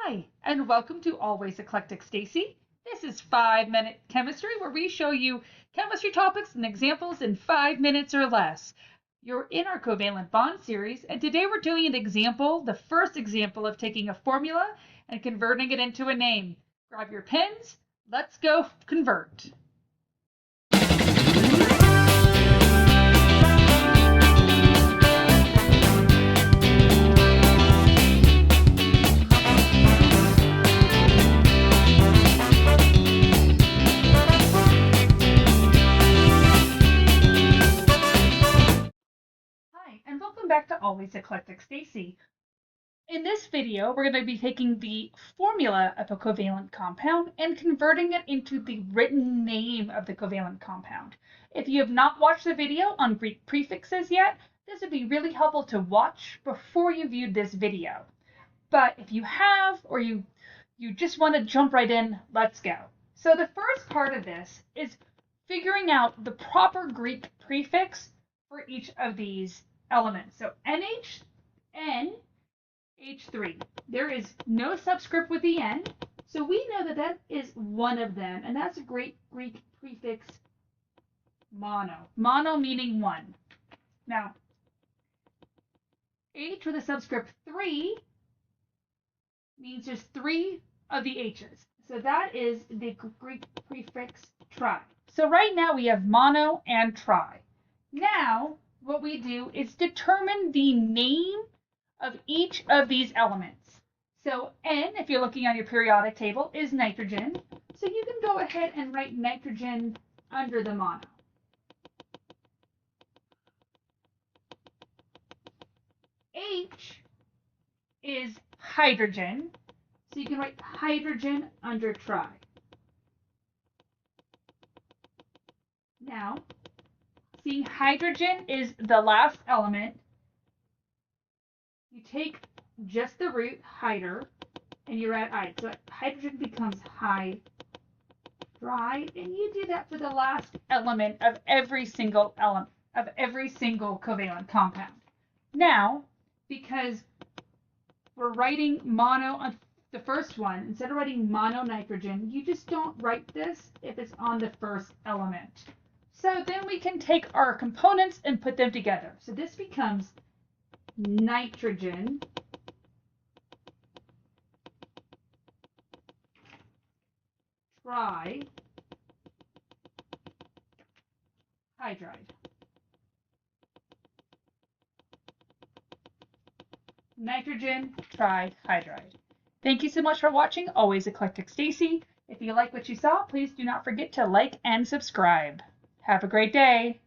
Hi, and welcome to Always Eclectic Stacy. This is 5-minute chemistry where we show you chemistry topics and examples in 5 minutes or less. You're in our covalent bond series, and today we're doing an example, the first example of taking a formula and converting it into a name. Grab your pens, let's go convert. And welcome back to Always Eclectic Stacy. In this video, we're going to be taking the formula of a covalent compound and converting it into the written name of the covalent compound. If you have not watched the video on Greek prefixes yet, this would be really helpful to watch before you viewed this video. But if you have, or you just want to jump right in, let's go. So the first part of this is figuring out the proper Greek prefix for each of these elements. So NH₃. There is no subscript with the N, so we know that that is one of them, and that's a great Greek prefix mono. Mono meaning one. Now, H with a subscript 3 means there's 3 of the H's. So that is the Greek prefix tri. So right now we have mono and tri. Now, what we do is determine the name of each of these elements. So N, if you're looking on your periodic table, is nitrogen. So you can go ahead and write nitrogen under the mono. H is hydrogen. So you can write hydrogen under tri. Now, seeing hydrogen is the last element, you take just the root, hydr, and you add ide. So hydrogen becomes hydride, and you do that for the last element of every single covalent compound. Now, because we're writing mono on the first one, instead of writing mono nitrogen, you just don't write this if it's on the first element. So then we can take our components and put them together. So this becomes nitrogen trihydride. Nitrogen trihydride. Thank you so much for watching Always Eclectic Stacy. If you like what you saw, please do not forget to like and subscribe. Have a great day.